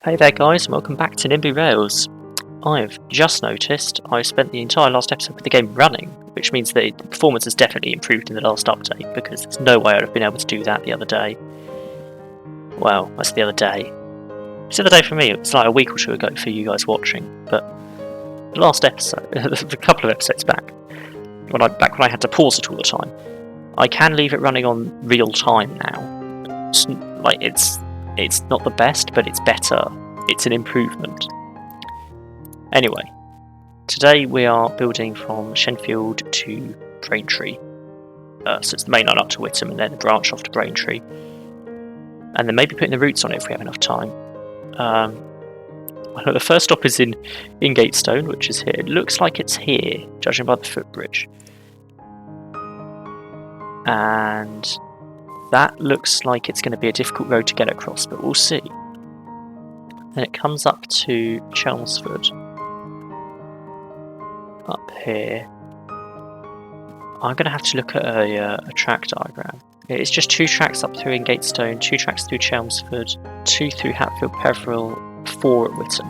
Hey there guys, and welcome back to NIMBY Rails. I've just noticed I've spent the entire last episode with the game running, which means that the performance has definitely improved in the last update, because there's no way I'd have been able to do that the other day. Well, that's the other day. It's the other day for me, it was like a week or two ago for you guys watching, but the last episode, a couple of episodes back, when I had to pause it all the time, I can leave it running on real time now. It's not the best, but it's better. It's an improvement. Anyway, today we are building from Shenfield to Braintree. So it's the main line up to Wickham and then the branch off to Braintree. And then maybe putting the routes on it if we have enough time. I know the first stop is in Gatestone, which is here. It looks like it's here, judging by the footbridge. And that looks like it's going to be a difficult road to get across, but we'll see. Then it comes up to Chelmsford. Up here. I'm going to have to look at a track diagram. It's just 2 tracks up through Gatestone, 2 tracks through Chelmsford, 2 through Hatfield, Peveril, 4 at Wickham.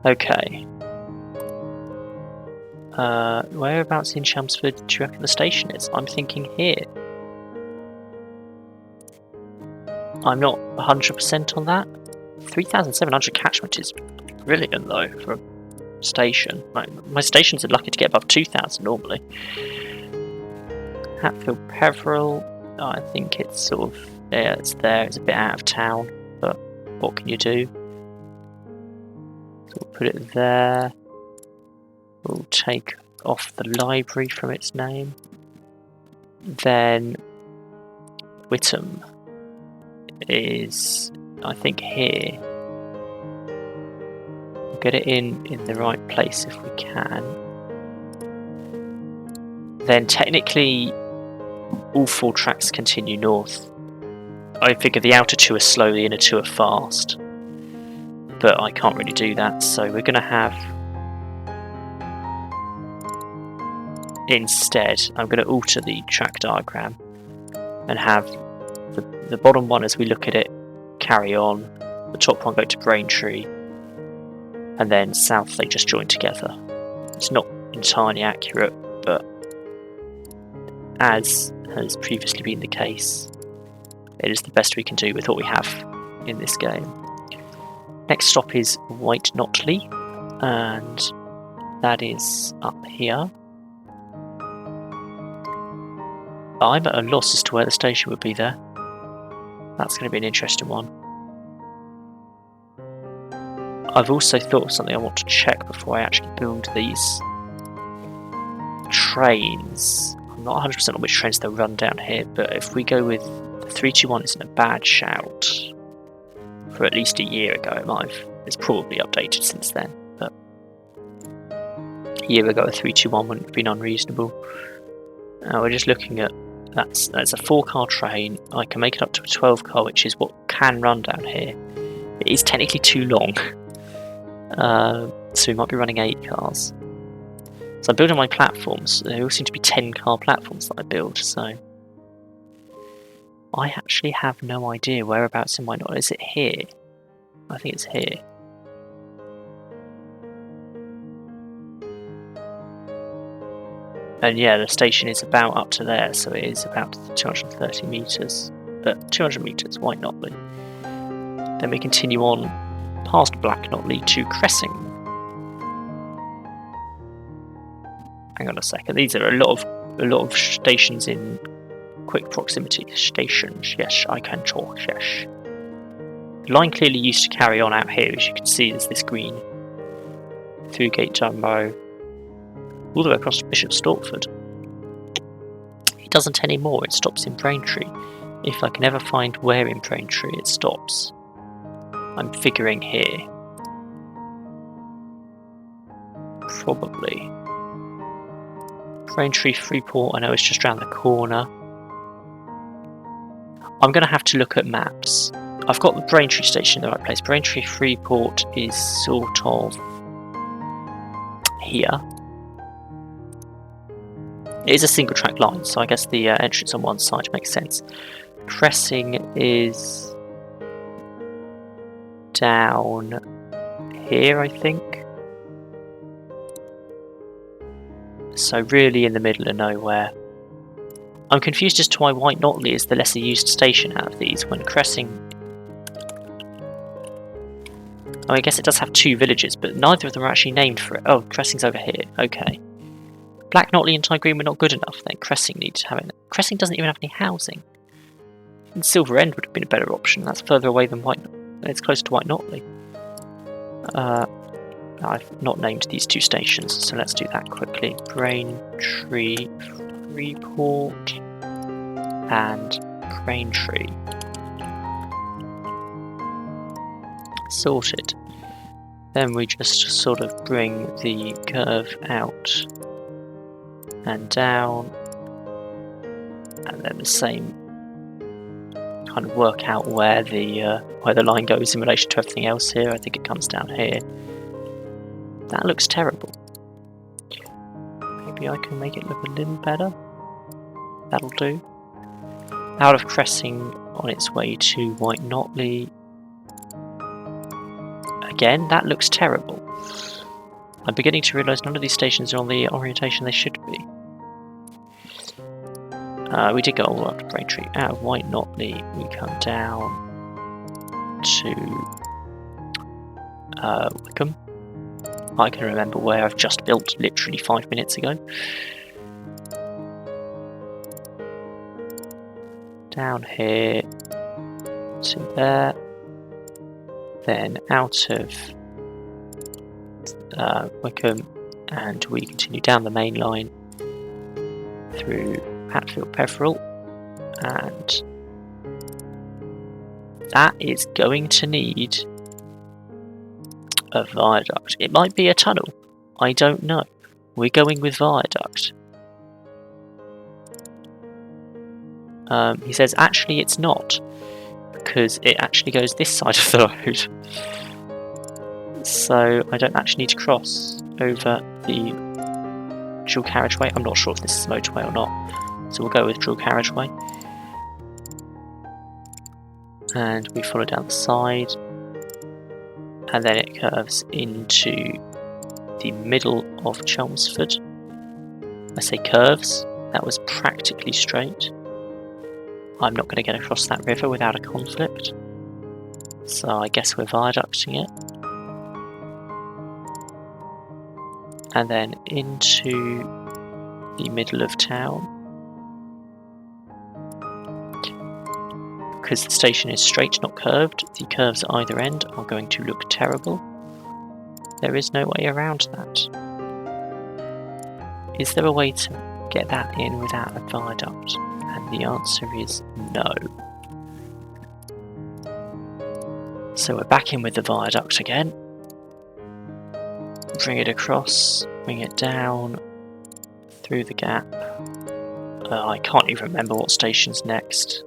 Okay. Whereabouts in Chelmsford do you reckon the station is? I'm thinking here. I'm not 100% on that. 3,700 catchment is brilliant though for a station. My stations are lucky to get above 2,000 normally. Hatfield Peveril, I think it's sort of there. It's there. It's a bit out of town, but what can you do? So we'll put it there. We'll take off the library from its name. Then Wickham is, I think, here. We'll get it in the right place if we can. Then technically all 4 tracks continue north. I figure the outer 2 are slow, the inner 2 are fast. But I can't really do that, so we're going to have... Instead, I'm going to alter the track diagram and have the bottom one, as we look at it, carry on, the top one go to Braintree, and then south they just join together. It's not entirely accurate, but as has previously been the case, it is the best we can do with what we have in this game. Next stop is White Notley, and that is up here. I'm at a loss as to where the station would be there. That's going to be an interesting one. I've also thought of something I want to check before I actually build these trains. I'm not 100% on which trains they'll run down here, but if we go with the 321 isn't a bad shout. For at least a year ago, it's probably updated since then, but a year ago a 321 wouldn't have been unreasonable. We're just looking at that's a 4-car train. I can make it up to a 12-car, which is what can run down here. It is technically too long, so we might be running 8 cars. So I'm building my platforms. They all seem to be 10-car platforms that I build. So I actually have no idea whereabouts in my knot. Is it here? I think it's here. And yeah, the station is about up to there, so it is about 230 metres. 200 metres, White Notley. Then we continue on past Black Notley to Cressing. Hang on a second, these are a lot of stations in quick proximity. Stations, yes, I can talk, yes. The line clearly used to carry on out here, as you can see, there's this green. Through Gate Dumbo. All the way across to Bishop Stortford. It doesn't anymore, it stops in Braintree. If I can ever find where in Braintree it stops. I'm figuring here. Probably. Braintree Freeport, I know it's just around the corner. I'm going to have to look at maps. I've got the Braintree station in the right place. Braintree Freeport is sort of here. It is a single track line, so I guess the entrance on one side makes sense. Cressing is down here, I think. So really in the middle of nowhere. I'm confused as to why White Notley is the lesser used station out of these when Cressing... Oh, I guess it does have 2 villages, but neither of them are actually named for it. Oh, Cressing's over here. Okay. Black Notley and Tygreen were not good enough then. Cressing needs to have it. Cressing doesn't even have any housing. And Silver End would have been a better option. That's further away than White Notley. It's close to White Notley. I've not named these 2 stations, so let's do that quickly. Braintree, Freeport, and Braintree. Sorted. Then we just sort of bring the curve out and down, and then the same kind of work out where the line goes in relation to everything else here. I think it comes down here. That looks terrible. Maybe I can make it look a little better. That'll do. Out of Cressing on its way to White Notley. Again, that looks terrible. I'm beginning to realise none of these stations are on the orientation they should be. We did go all up to Braintree. Out of White Notley, we come down to Wickham. I can remember where I've just built literally 5 minutes ago. Down here to there. Then out of Wickham, and we continue down the main line through Hatfield Peveril, and that is going to need a viaduct. It might be a tunnel, I don't know. We're going with viaduct. He says actually it's not, because it actually goes this side of the road. So I don't actually need to cross over the dual carriageway. I'm not sure if this is a motorway or not, so we'll go with dual carriageway. And we follow down the side, and then it curves into the middle of Chelmsford. I say curves, that was practically straight. I'm not going to get across that river without a conflict, so I guess we're viaducting it. And then into the middle of town. Because the station is straight, not curved, the curves at either end are going to look terrible. There is no way around that. Is there a way to get that in without a viaduct? And the answer is no. So we're back in with the viaduct again. Bring it across, bring it down, through the gap. I can't even remember what station's next.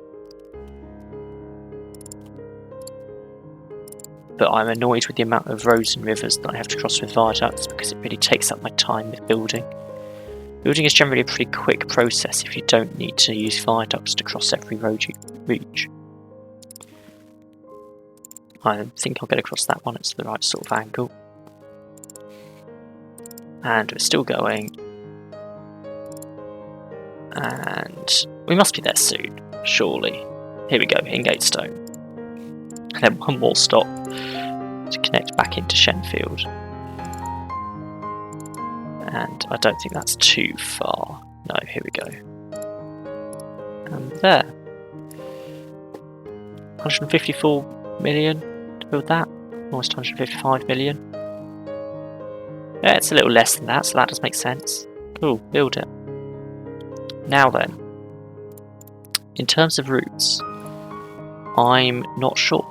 But I'm annoyed with the amount of roads and rivers that I have to cross with viaducts, because it really takes up my time with building. Building is generally a pretty quick process if you don't need to use viaducts to cross every road you reach. I think I'll get across that one, it's the right sort of angle. And we're still going. And we must be there soon, surely. Here we go, Ingatestone. And then one more stop to connect back into Shenfield. And I don't think that's too far. No, here we go. And there. 154 million to build that. Almost 155 million. Yeah, it's a little less than that, so that does make sense. Cool, build it. Now then, in terms of routes, I'm not sure.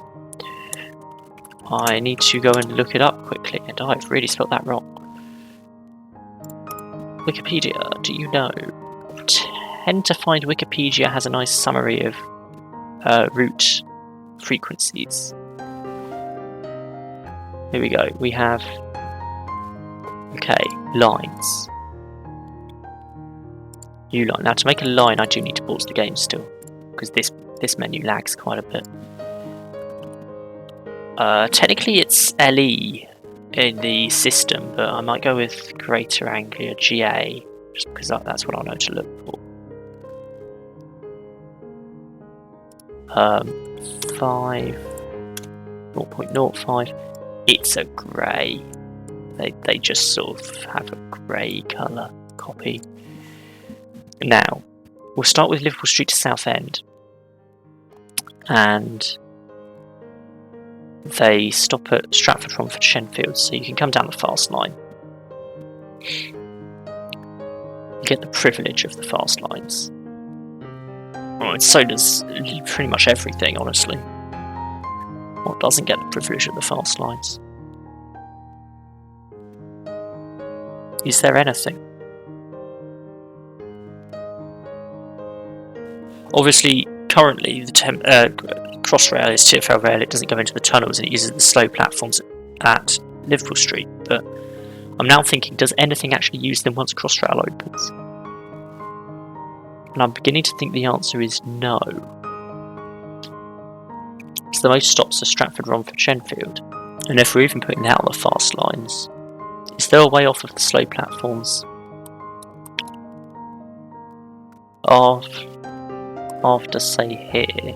I need to go and look it up quickly, and I've really spelled that wrong. Wikipedia, do you know? I tend to find Wikipedia has a nice summary of route frequencies. Here we go. We have lines. New line. Now to make a line, I do need to pause the game still, because this menu lags quite a bit. Technically it's LE in the system, but I might go with Greater Anglia GA, just because that's what I know to look for. 0.05. It's a grey. They just sort of have a grey colour copy. Now, we'll start with Liverpool Street to Southend, and they stop at Stratford, Romford, Shenfield, so you can come down the fast line. You get the privilege of the fast lines. Well, so does pretty much everything, honestly. What doesn't get the privilege of the fast lines? Is there anything? Obviously, currently, the Crossrail is TfL rail, it doesn't go into the tunnels, and it uses the slow platforms at Liverpool Street, but I'm now thinking, does anything actually use them once Crossrail opens? And I'm beginning to think the answer is no. So the most stops are Stratford, Romford, Shenfield, and if we're even putting that on the fast lines, is there a way off of the slow platforms after, say, here,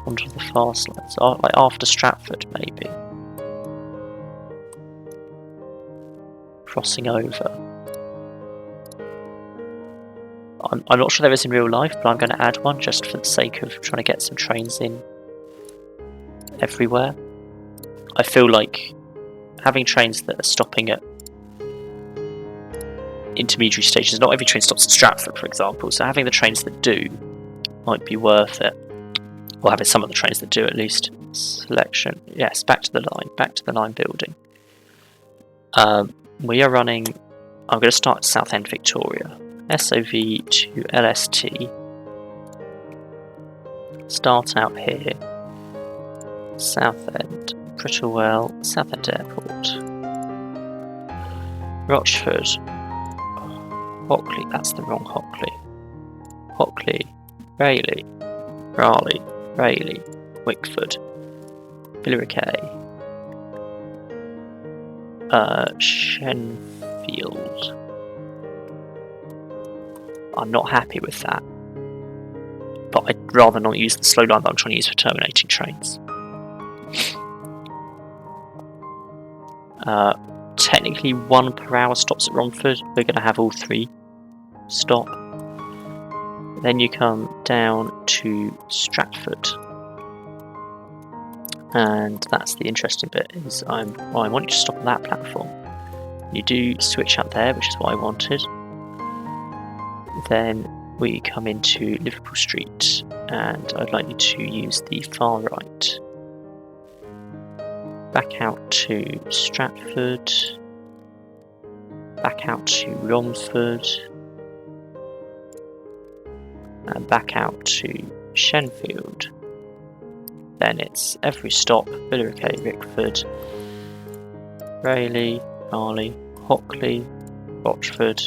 onto the fast lines, like after Stratford, maybe, crossing over? I'm not sure there is in real life, but I'm going to add one just for the sake of trying to get some trains in everywhere. I feel like having trains that are stopping at intermediary stations, not every train stops at Stratford, for example, so having the trains that do might be worth it. Or having some of the trains that do, at least. Selection, yes, back to the line building. We are running, I'm going to start at Southend Victoria. SOV to LST. Start out here. Southend, Prittlewell, Southend Airport. Rochford. Hockley, that's the wrong Hockley. Hockley, Rayleigh, Raleigh, Rayleigh, Wickford, Billericay, Shenfield. I'm not happy with that, but I'd rather not use the slow line that I'm trying to use for terminating trains. Technically 1 per hour stops at Romford. We're going to have all 3 stop. Then you come down to Stratford, and that's the interesting bit, is I want you to stop on that platform. You do switch up there, which is what I wanted. Then we come into Liverpool Street, and I'd like you to use the far right. Back out to Stratford, back out to Romford, and back out to Shenfield. Then it's every stop: Billericay, Wickford, Rayleigh, Raleigh, Hockley, Rochford,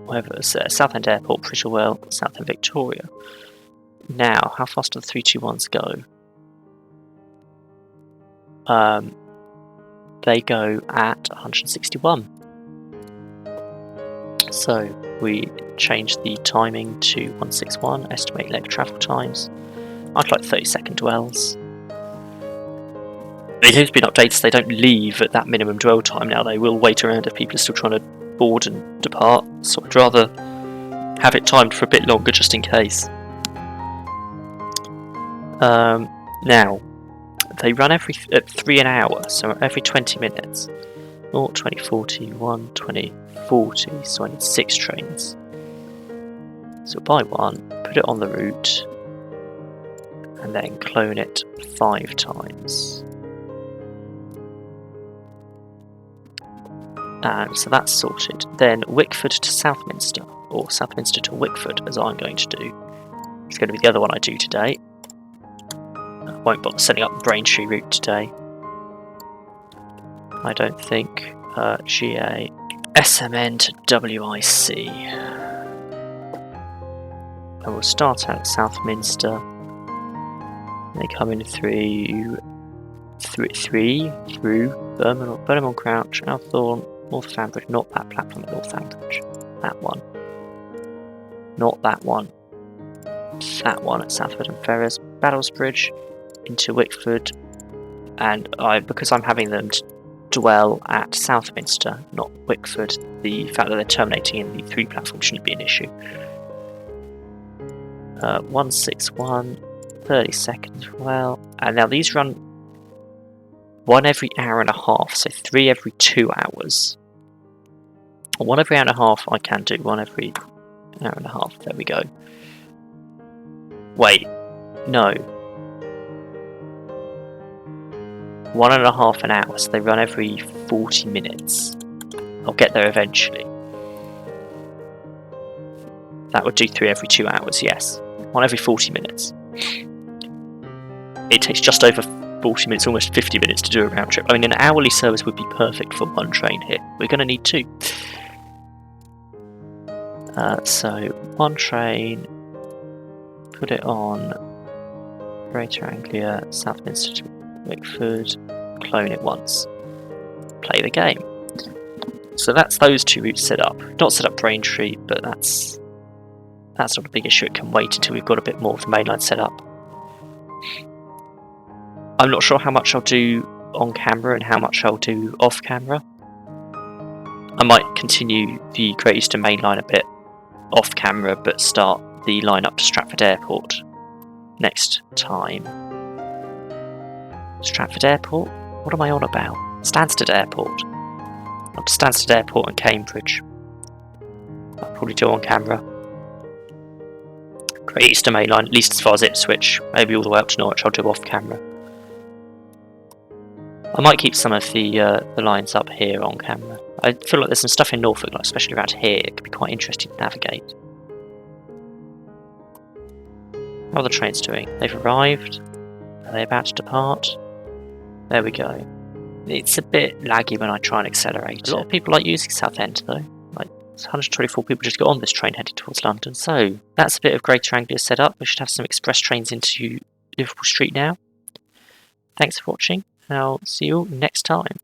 whatever, Southend Airport, Prittlewell, Southend Victoria. Now, how fast do the 321s go? They go at 161. So we change the timing to 161, estimate leg travel times. I'd like 30-second dwells. It has been updated so they don't leave at that minimum dwell time now. They will wait around if people are still trying to board and depart, so I'd rather have it timed for a bit longer just in case. Now, they run at 3 an hour, so every 20 minutes. 0, 20, 40, 1, 20, 40, so I need 6 trains. So buy 1, put it on the route, and then clone it 5 times. And so that's sorted. Then Wickford to Southminster, or Southminster to Wickford, as I'm going to do. It's going to be the other one I do today. I won't bother setting up the Braintree route today, I don't think. GA, SMN to WIC. And we'll start out at Southminster. They come in through Burnham on Crouch, Althorn, Northampton, not that platform at Northampton. That one. Not that one. That one at Southford and Ferrers, Battlesbridge, into Wickford, and because I'm having them dwell at Southminster, not Wickford, the fact that they're terminating in the 3 platform shouldn't be an issue. 161, 30 seconds, well, and now these run 1 every hour and a half, so 3 every 2 hours. 1 every hour and a half I can do, 1 every hour and a half, there we go. Wait, no. 1.5 an hour, so they run every 40 minutes. I'll get there eventually. That would do 3 every 2 hours, yes. 1 every 40 minutes. It takes just over 40 minutes, almost 50 minutes to do a round trip. I mean, an hourly service would be perfect for 1 train here. We're going to need 2. So, 1 train, put it on Greater Anglia, Southminster to Wickford, clone it once, play the game. So that's those 2 routes set up. Not set up Braintree, but that's not a big issue. It can wait until we've got a bit more of the mainline set up. I'm not sure how much I'll do on camera and how much I'll do off camera. I might continue the Great Eastern Main Line a bit off camera, but start the line up to Stratford Airport next time. Stratford Airport? What am I on about? Stansted Airport. Up to Stansted Airport and Cambridge. I'll probably do on camera. Great Eastern Main Line, at least as far as Ipswich, maybe all the way up to Norwich I'll do off camera. I might keep some of the lines up here on camera. I feel like there's some stuff in Norfolk, like especially around here, it could be quite interesting to navigate. How are the trains doing? They've arrived. Are they about to depart? There we go. It's a bit laggy when I try and accelerate. A lot of people like using Southend though. Like 124 people just got on this train heading towards London. So that's a bit of Greater Anglia set up. We should have some express trains into Liverpool Street now. Thanks for watching, and I'll see you all next time.